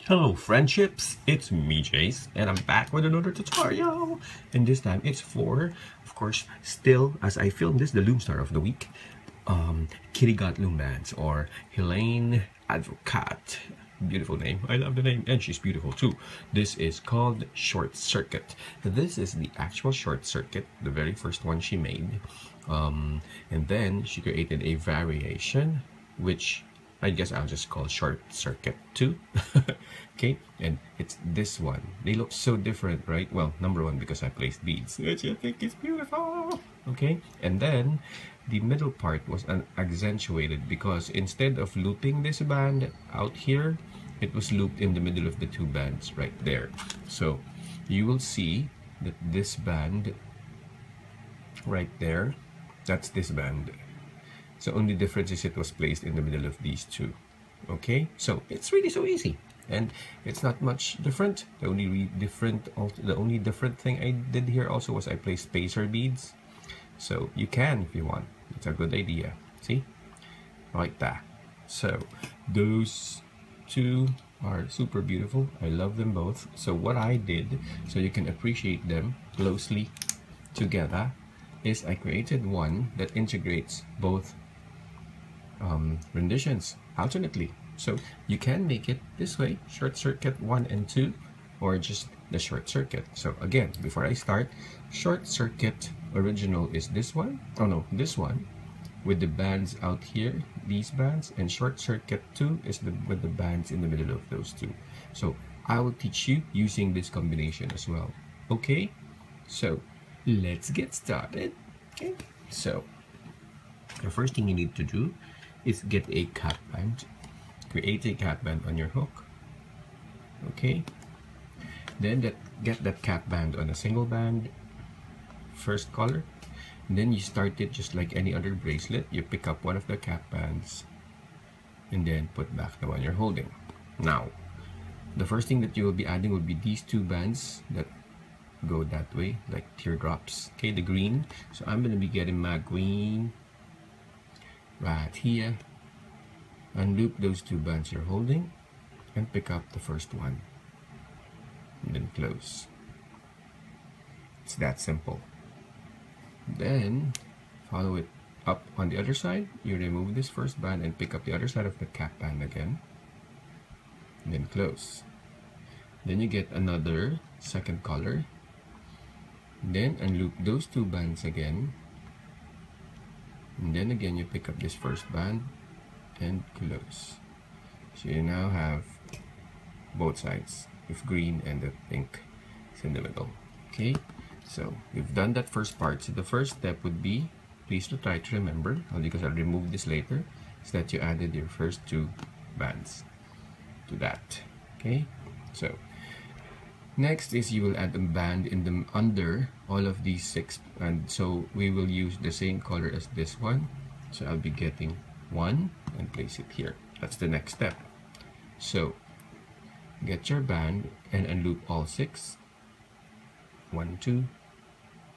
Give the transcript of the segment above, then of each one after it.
Hello friendships, it's me Jace and I'm back with another tutorial, and this time it's for, of course, still as I film this, the Loom Star of the week, Kitty Got Loom Bands, or Helene Advocat. Beautiful name, I love the name, and she's beautiful too. This is called Short Circuit. This is the actual Short Circuit, the very first one she made, and then she created a variation which I guess I'll just call Short Circuit 2. Okay, and it's this one. They look so different, right? Well, number one, because I placed beads, which I think is beautiful. Okay, and then the middle part was accentuated because instead of looping this band out here, it was looped in the middle of the two bands right there. So you will see that this band right there, that's this band. So only difference is it was placed in the middle of these two. Okay, so it's really so easy, and it's not much different. The only different thing I did here also was I placed spacer beads. So you can if you want. It's a good idea. See, like that. So those two are super beautiful. I love them both. So what I did, so you can appreciate them closely together, is I created one that integrates both renditions alternately. So you can make it this way, Short Circuit 1 and 2, or just the Short Circuit. So again, before I start, Short Circuit original is this one. Oh no, this one with the bands out here, these bands, and Short Circuit 2 is with the bands in the middle of those two. So I will teach you using this combination as well. Okay, so let's get started. Okay, so the first thing you need to do is get a cap band. Create a cap band on your hook. Okay, then get that cap band on a single band, first color, and then you start it just like any other bracelet. You pick up one of the cap bands and then put back the one you're holding. Now the first thing that you will be adding will be these two bands that go that way, like teardrops. Okay, the green. So I'm going to be getting my green right here, unloop those two bands you're holding and pick up the first one and then close. It's that simple. Then follow it up on the other side. You remove this first band and pick up the other side of the cap band again and then close. Then you get another second color, then unloop those two bands again, and then again you pick up this first band and close. So you now have both sides with green and the pink is in the middle. Okay, so we've done that first part. So the first step would be, please try to remember, because I'll remove this later, is that you added your first two bands to that. Okay, so next is you will add a band in the under all of these six, and so we will use the same color as this one. So I'll be getting one and place it here. That's the next step. So get your band and unloop all six. 1, 2,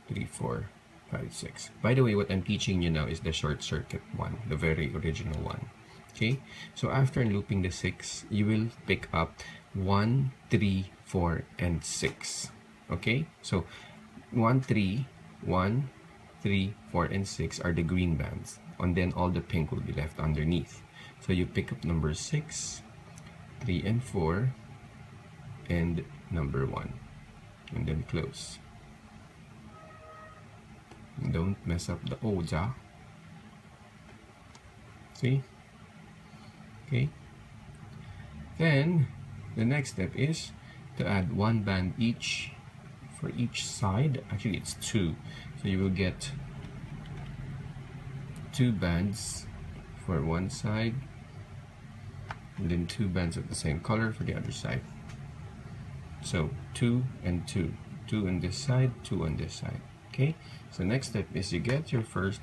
3, 4, 5, 6. By the way, what I'm teaching you now is the Short Circuit one, the very original one. Okay, so after unlooping the 6, you will pick up 1, 3, 4, and 6. Okay, so 1, 3, 4, and 6 are the green bands, and then all the pink will be left underneath. So you pick up number 6, 3, and 4, and number 1, and then close. Don't mess up the oja. See? Okay. Then the next step is to add one band each for each side. Actually, it's two. So you will get two bands for one side, and then two bands of the same color for the other side. So 2 and 2. 2 on this side, 2 on this side. Okay. So next step is you get your first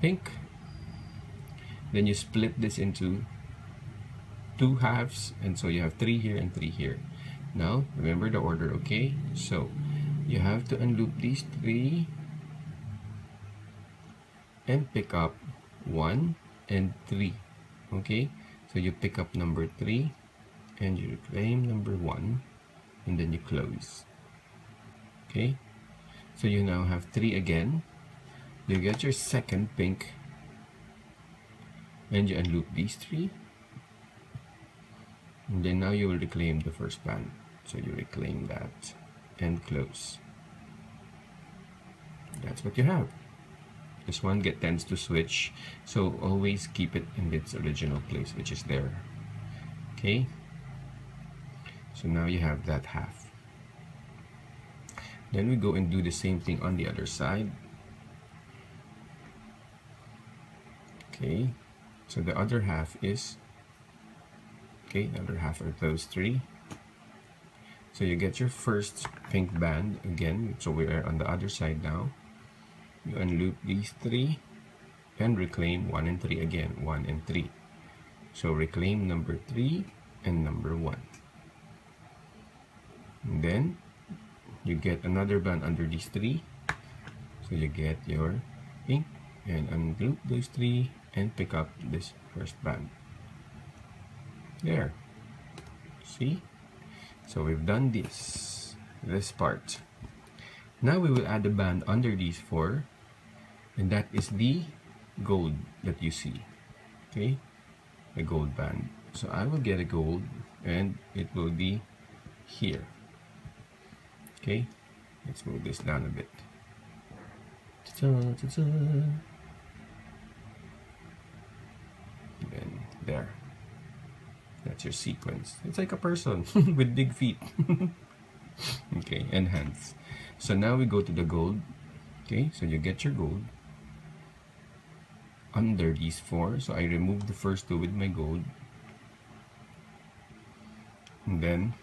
pink. Then you split this into two halves, and so you have 3 here and 3 here. Now remember the order, okay? So you have to unloop these 3 and pick up 1 and 3. Okay, so you pick up number 3 and you reclaim number 1, and then you close. Okay, so you now have 3 again. You get your second pink, and you unloop these 3, and then now you will reclaim the first band. So you reclaim that and close. That's what you have. This one tends to switch, so always keep it in its original place, which is there. Okay, so now you have that half. Then we go and do the same thing on the other side. Okay, so the other half is, okay, the other half are those 3. So you get your first pink band again, so we are on the other side now. You unloop these 3 and reclaim 1 and 3 again, 1 and 3. So reclaim number 3 and number 1. And then you get another band under these 3. So you get your pink and unloop those 3 and pick up this first band. There. See? So we've done this part. Now we will add a band under these 4, and that is the gold that you see. Okay, a gold band. So I will get a gold, and it will be here. Okay, let's move this down a bit. Ta-ta, ta-ta. Then there. That's your sequence. It's like a person with big feet. Okay, and hands. So now we go to the gold. Okay, so you get your gold under these 4. So I remove the first 2 with my gold. And then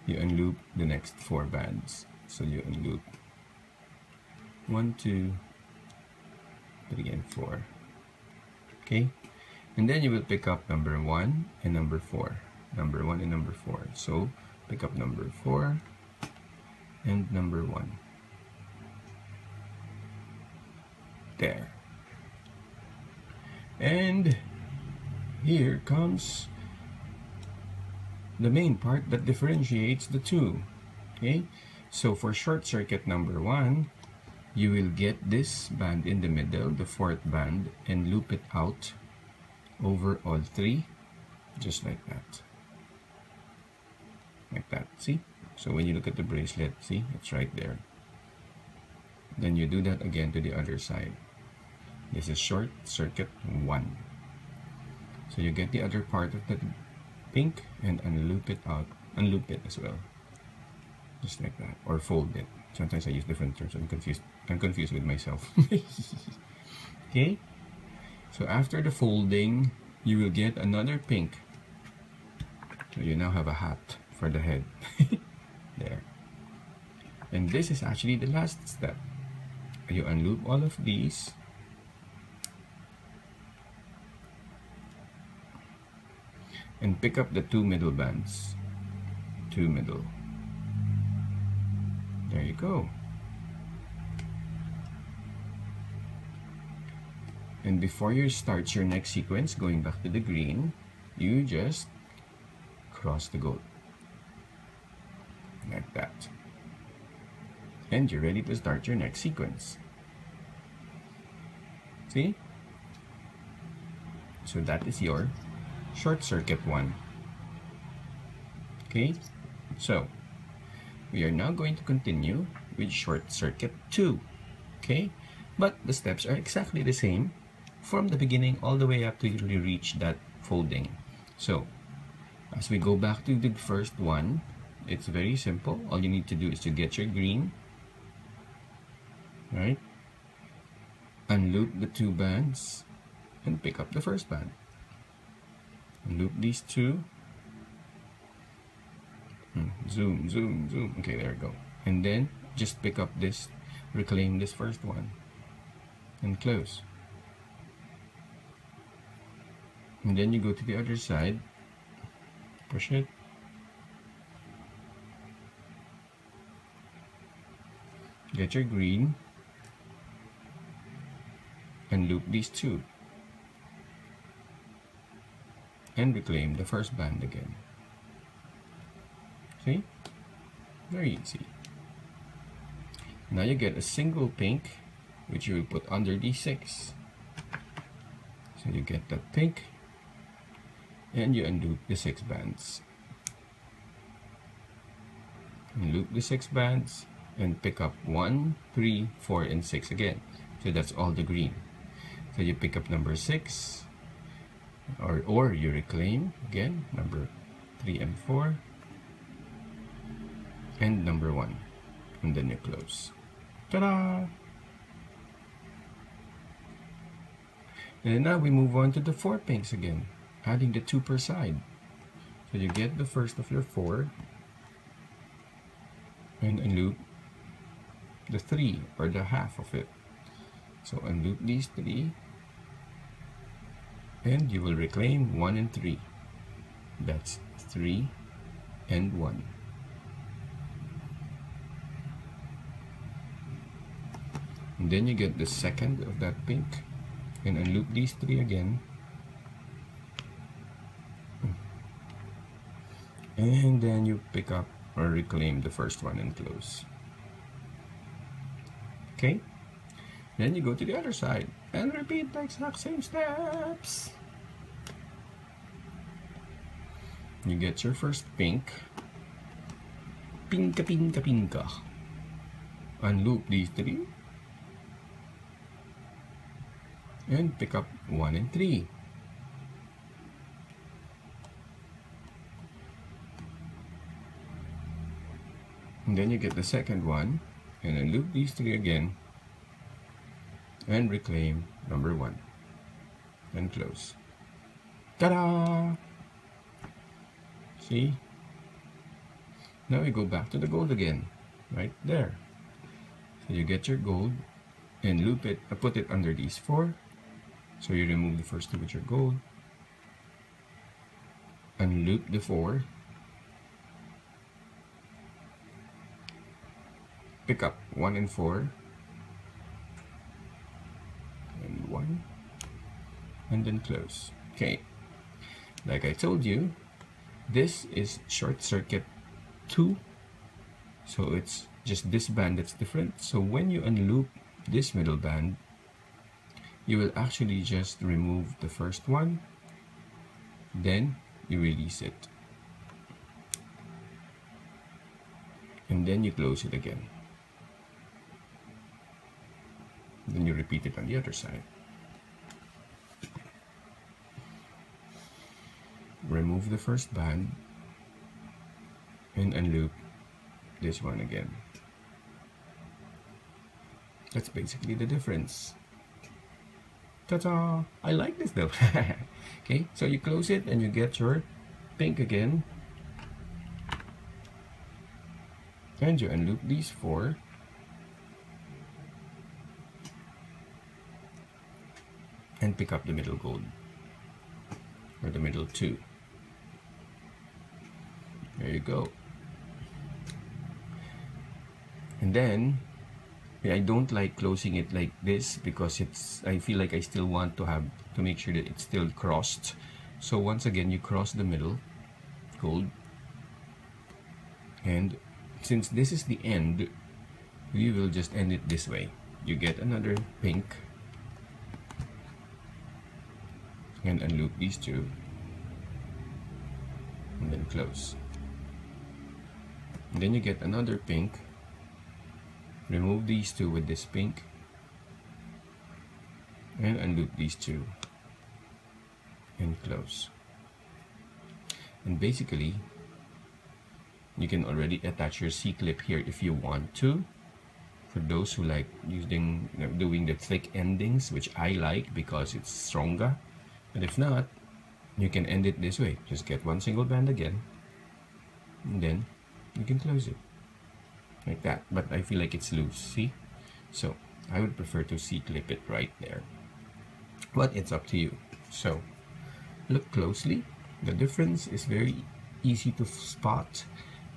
you unloop the next 4 bands. So you unloop 1, 2, 3, and 4. Okay, and then you will pick up number 1 and number 4. Number 1 and number 4. So pick up number 4 and number 1. There. And here comes the main part that differentiates the two. Okay, so for short circuit number 1, you will get this band in the middle, the 4th band, and loop it out over all 3, just like that. Like that, see? So when you look at the bracelet, see, it's right there. Then you do that again to the other side. This is short circuit 1. So you get the other part of the pink and unloop it out, unloop it as well, just like that, or fold it. Sometimes I use different terms. I'm confused with myself. Okay, so after the folding, you will get another pink. So you now have a hat for the head. There. And this is actually the last step. You unloop all of these. And pick up the 2 middle bands. 2 middle. There you go. And before you start your next sequence, going back to the green, you just cross the gold. Like that. And you're ready to start your next sequence. See? So that is your short circuit 1. Okay? So, we are now going to continue with short circuit 2. Okay? But the steps are exactly the same from the beginning all the way up to you reach that folding. So, as we go back to the first one, it's very simple. All you need to do is to get your green, right? Unloop the 2 bands and pick up the first band. Loop these 2. Zoom, zoom, zoom. Okay, there we go. And then just pick up this, reclaim this first one, and close. And then you go to the other side, push it, get your green, and loop these 2. and reclaim the first band again. See? Very easy. Now you get a single pink, which you will put under these 6. So you get that pink, and you undo the 6 bands. And loop the 6 bands, and pick up 1, 3, 4, and 6 again. So that's all the green. So you pick up number 6, or you reclaim again number 3 and 4, and number 1, and then you close. Ta-da! And now we move on to the 4 pinks again, adding the 2 per side. So you get the first of your 4 and unloop the 3 or the half of it. So unloop these 3 and you will reclaim 1 and 3. That's 3 and 1. And then you get the second of that pink and unloop these 3 again, and then you pick up or reclaim the first one and close. Okay, then you go to the other side and repeat the exact same steps. You get your first pink, pinka pinka pinka, unloop these 3 and pick up 1 and 3. And then you get the second one and then loop these 3 again and reclaim number 1 and close. Ta-da! See? Now we go back to the gold again, right there. So you get your gold and loop it, put it under these 4. So you remove the first 2 with your gold, unloop the 4, pick up 1 and 4, and 1, and then close. Okay, like I told you, this is short circuit 2, so it's just this band that's different. So when you unloop this middle band, you will actually just remove the first one, then you release it, and then you close it again. Then you repeat it on the other side. Remove the first band and unloop this one again. That's basically the difference. Ta-ta! I like this though. Okay, so you close it and you get your pink again. And you unloop these 4. And pick up the middle gold. Or the middle 2. There you go. And then I don't like closing it like this because I feel like I still want to make sure that it's still crossed. So once again, you cross the middle gold, and since this is the end, we will just end it this way. You get another pink and unloop these 2 and then close. And then you get another pink, remove these 2 with this pink and unloop these 2 and close. And basically you can already attach your C-clip here if you want to, for those who like doing the thick endings, which I like because it's stronger. But if not, you can end it this way. Just get 1 single band again and then you can close it like that. But I feel like it's loose, see? So I would prefer to C-clip it right there, but it's up to you. So look closely. The difference is very easy to spot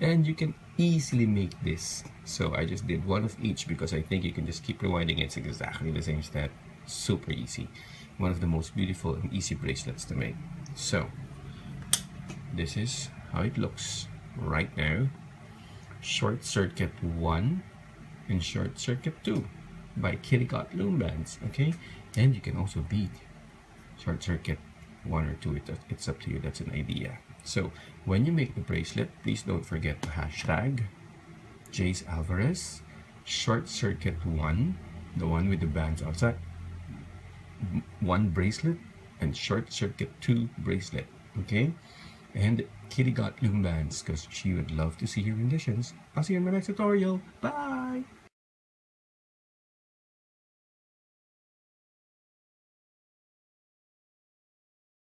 and you can easily make this. So I just did 1 of each because I think you can just keep rewinding. It's exactly the same step. Super easy. One of the most beautiful and easy bracelets to make. So this is how it looks right now. Short Circuit 1 and Short Circuit 2 by Kitty Got Loom Bands. Okay, and you can also beat Short Circuit 1 or 2. It's up to you. That's an idea. So when you make the bracelet, please don't forget the hashtag Jace Alvarez Short Circuit 1, the one with the bands outside, 1 bracelet, and Short Circuit 2 bracelet. Okay, and Kitty Got Loom Bands, because she would love to see your renditions. I'll see you in my next tutorial. Bye!